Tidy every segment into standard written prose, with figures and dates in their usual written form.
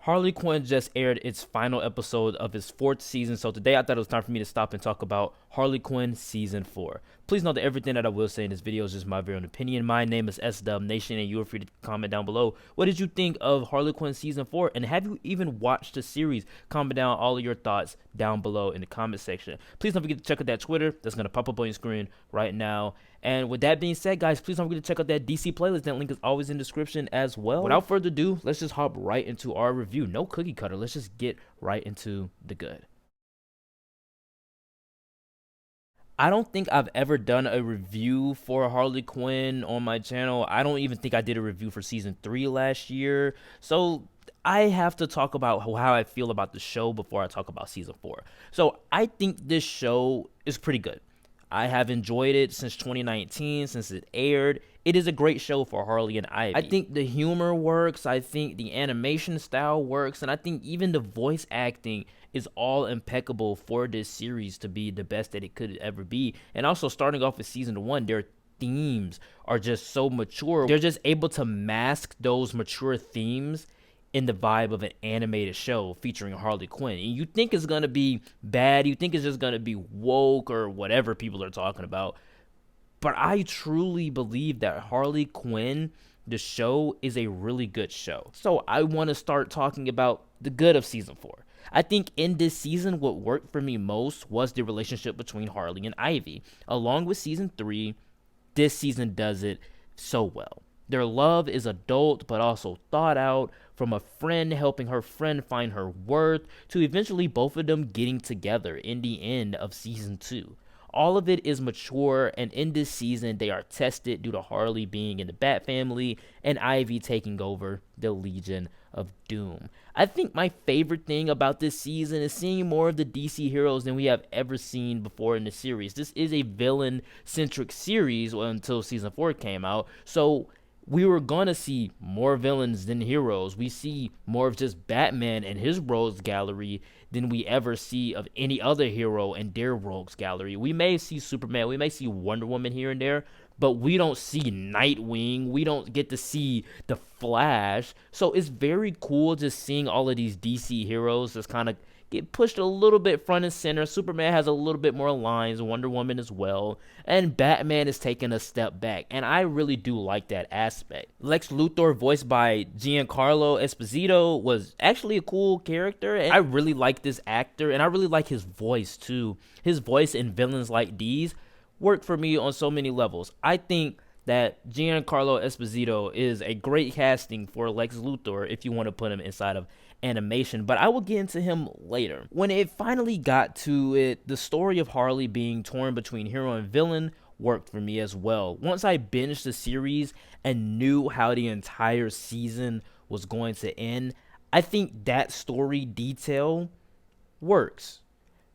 Harley Quinn just aired its final episode of its fourth season, so today I thought it was time for me to stop and talk about Harley Quinn Season 4. Please note that everything that I will say in this video is just my very own opinion. My name is SW Nation, and you are free to comment down below. What did you think of Harley Quinn Season 4, and have you even watched the series? Comment down all of your thoughts down below in the comment section. Please don't forget to check out that Twitter that's going to pop up on your screen right now. And with that being said, guys, please don't forget to check out that DC playlist. That link is always in the description as well. Without further ado, let's just hop right into our review. No cookie cutter. Let's just get right into the good. I don't think I've ever done a review for Harley Quinn on my channel. I don't even think I did a review for Season 3 last year. So I have to talk about how I feel about the show before I talk about Season 4. So I think this show is pretty good. I have enjoyed it since 2019, since it aired. It is a great show for Harley and Ivy. I think the humor works, I think the animation style works, and I think even the voice acting is all impeccable for this series to be the best that it could ever be. And also starting off with Season 1, their themes are just so mature. They're just able to mask those mature themes in the vibe of an animated show featuring Harley Quinn. And you think it's gonna be bad, you think it's just gonna be woke or whatever people are talking about. But I truly believe that Harley Quinn, the show, is a really good show. So I want to start talking about the good of Season 4. I think in this season, what worked for me most was the relationship between Harley and Ivy. Along with Season 3, this season does it so well. Their love is adult but also thought out, from a friend helping her friend find her worth to eventually both of them getting together in the end of Season 2. All of it is mature, and in this season they are tested due to Harley being in the Bat family and Ivy taking over the Legion of Doom. I think my favorite thing about this season is seeing more of the DC heroes than we have ever seen before in the series. This is a villain-centric series until Season 4 came out, so we were going to see more villains than heroes. We see more of just Batman and his rogues gallery than we ever see of any other hero and their rogues gallery. We may see Superman, we may see Wonder Woman here and there, but we don't see Nightwing. We don't get to see the Flash. So it's very cool just seeing all of these DC heroes just kind of get pushed a little bit front and center. Superman has a little bit more lines, Wonder Woman as well, and Batman is taking a step back, and I really do like that aspect. Lex Luthor, voiced by Giancarlo Esposito, was actually a cool character, and I really like this actor, and I really like his voice too. His voice in villains like these worked for me on so many levels. I think that Giancarlo Esposito is a great casting for Lex Luthor if you want to put him inside of animation, but I will get into him later. When it finally got to it, the story of Harley being torn between hero and villain worked for me as well. Once I binged the series and knew how the entire season was going to end, I think that story detail works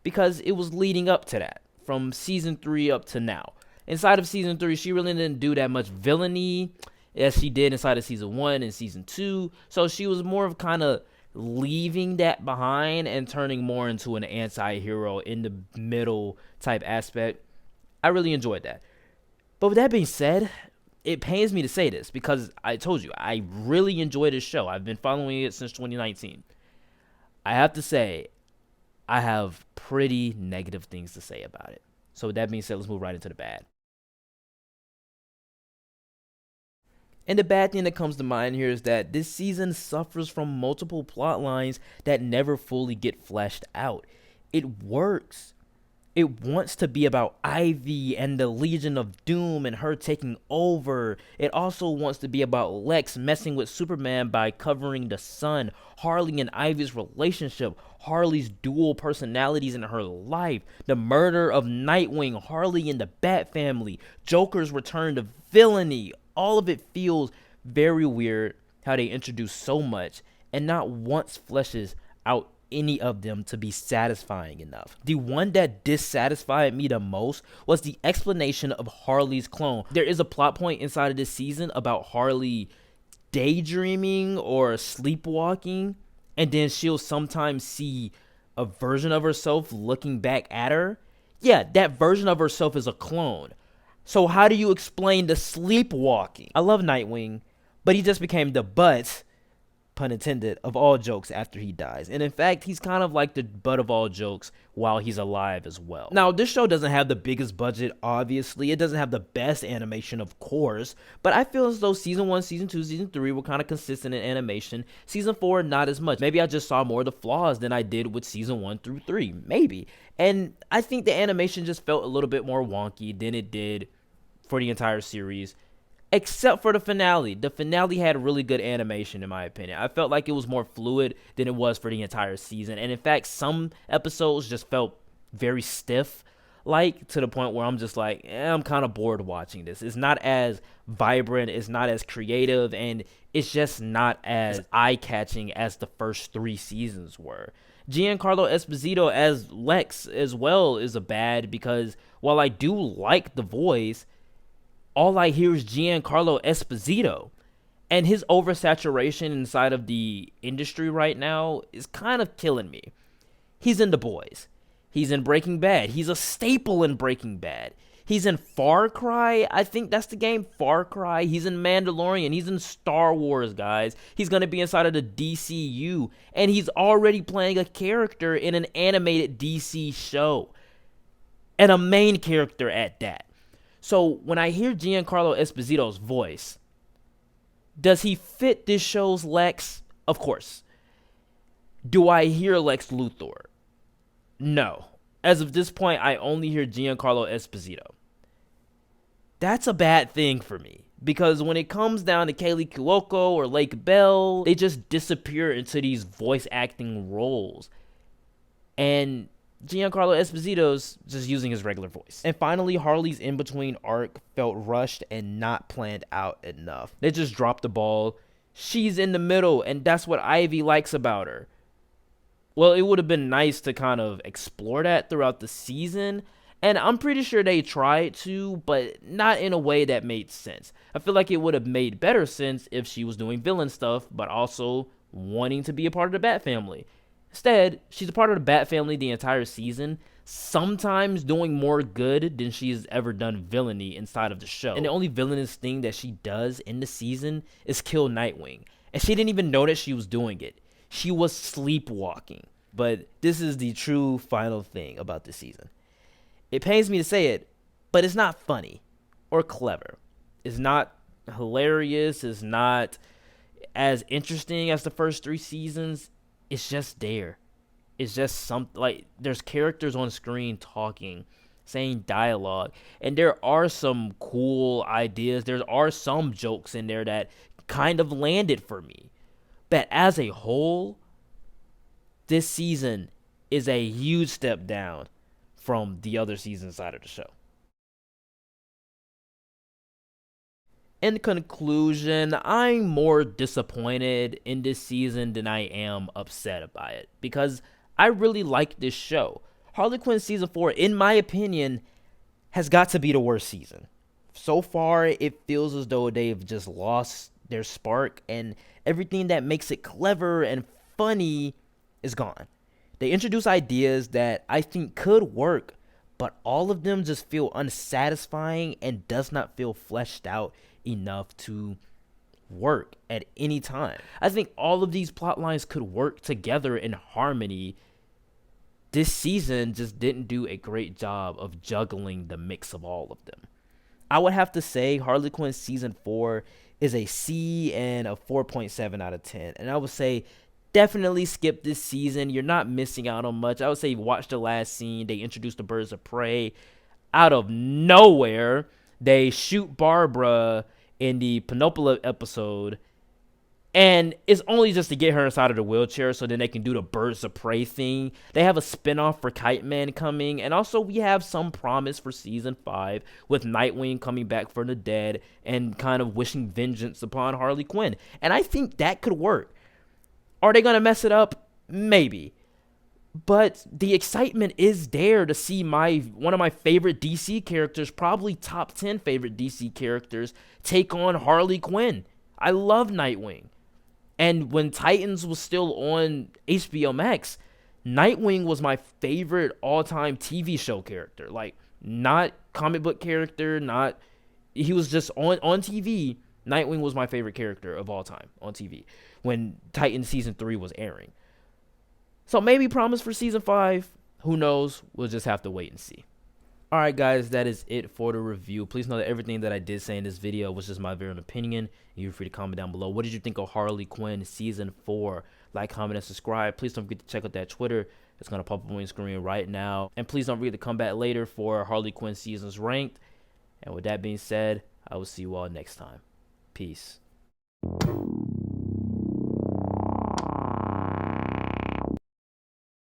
because it was leading up to that from Season 3 up to now. Inside of Season 3, she really didn't do that much villainy as she did inside of Season 1 and Season 2, so she was more of kind of leaving that behind and turning more into an anti-hero in the middle type aspect. I really enjoyed that. But with that being said, it pains me to say this because I told you, I really enjoyed this show. I've been following it since 2019. I have to say, I have pretty negative things to say about it. So with that being said, let's move right into the bad. And the bad thing that comes to mind here is that this season suffers from multiple plot lines that never fully get fleshed out. It works. It wants to be about Ivy and the Legion of Doom and her taking over. It also wants to be about Lex messing with Superman by covering the sun, Harley and Ivy's relationship, Harley's dual personalities in her life, the murder of Nightwing, Harley and the Bat family, Joker's return to villainy. All of it feels very weird how they introduce so much and not once fleshes out any of them to be satisfying enough. The one that dissatisfied me the most was the explanation of Harley's clone. There is a plot point inside of this season about Harley daydreaming or sleepwalking, and then she'll sometimes see a version of herself looking back at her. Yeah, that version of herself is a clone. So how do you explain the sleepwalking? I love Nightwing, but he just became the butt pun intended, of all jokes after he dies. And in fact, he's kind of like the butt of all jokes while he's alive as well. Now, this show doesn't have the biggest budget, obviously. It doesn't have the best animation, of course. But I feel as though Season 1, Season 2, Season 3 were kind of consistent in animation. Season 4, not as much. Maybe I just saw more of the flaws than I did with Season 1 through 3. Maybe. And I think the animation just felt a little bit more wonky than it did for the entire series. Except for the finale. The finale had really good animation, in my opinion. I felt like it was more fluid than it was for the entire season. And in fact, some episodes just felt very stiff, like, to the point where I'm just like, I'm kind of bored watching this. It's not as vibrant, it's not as creative, and it's just not as eye-catching as the first 3 seasons were. Giancarlo Esposito as Lex as well is a bad, because while I do like the voice, all I hear is Giancarlo Esposito. And his oversaturation inside of the industry right now is kind of killing me. He's in The Boys. He's in Breaking Bad. He's a staple in Breaking Bad. He's in Far Cry. I think that's the game, Far Cry. He's in Mandalorian. He's in Star Wars, guys. He's going to be inside of the DCU. And he's already playing a character in an animated DC show. And a main character at that. So when I hear Giancarlo Esposito's voice, does he fit this show's Lex? Of course. Do I hear Lex Luthor? No. As of this point, I only hear Giancarlo Esposito. That's a bad thing for me. Because when it comes down to Kaley Cuoco or Lake Bell, they just disappear into these voice acting roles. And Giancarlo Esposito's just using his regular voice. And finally, Harley's in-between arc felt rushed and not planned out enough. They just dropped the ball. She's in the middle, and that's what Ivy likes about her. Well, it would have been nice to kind of explore that throughout the season, and I'm pretty sure they tried to, but not in a way that made sense. I feel like it would have made better sense if she was doing villain stuff, but also wanting to be a part of the Bat family. Instead, she's a part of the Bat family the entire season, sometimes doing more good than she's ever done villainy inside of the show. And the only villainous thing that she does in the season is kill Nightwing. And she didn't even know that she was doing it. She was sleepwalking. But this is the true final thing about this season. It pains me to say it, but it's not funny or clever. It's not hilarious. It's not as interesting as the first 3 seasons. It's just there. It's just something, like, there's characters on screen talking, saying dialogue, and there are some cool ideas. There are some jokes in there that kind of landed for me. But as a whole, this season is a huge step down from the other season side of the show. In conclusion, I'm more disappointed in this season than I am upset by it, because I really like this show. Harley Quinn Season 4, in my opinion, has got to be the worst season. So far, it feels as though they've just lost their spark, and everything that makes it clever and funny is gone. They introduce ideas that I think could work, but all of them just feel unsatisfying and does not feel fleshed out enough to work at any time. I think all of these plot lines could work together in harmony. This season just didn't do a great job of juggling the mix of all of them. I would have to say Harley Quinn Season 4 is a C and a 4.7 out of 10. And I would say definitely skip this season. You're not missing out on much. I would say watch the last scene. They introduced the Birds of Prey out of nowhere. They shoot Barbara in the penultimate episode, and it's only just to get her inside of the wheelchair so then they can do the Birds of Prey thing. They have a spinoff for Kite Man coming, and also we have some promise for Season 5 with Nightwing coming back from the dead and kind of wishing vengeance upon Harley Quinn. And I think that could work. Are they going to mess it up? Maybe. But the excitement is there to see one of my favorite DC characters, probably top 10 favorite DC characters, take on Harley Quinn. I love Nightwing. And when Titans was still on HBO Max, Nightwing was my favorite all-time TV show character. Like, not comic book character, he was just on TV. Nightwing was my favorite character of all time on TV when Titan season 3 was airing. So maybe promise for season 5. Who knows? We'll just have to wait and see. Alright guys, that is it for the review. Please know that everything that I did say in this video was just my very own opinion. You're free to comment down below. What did you think of Harley Quinn Season 4? Like, comment, and subscribe. Please don't forget to check out that Twitter. It's going to pop up on your screen right now. And please don't forget to come back later for Harley Quinn Seasons Ranked. And with that being said, I will see you all next time. Peace.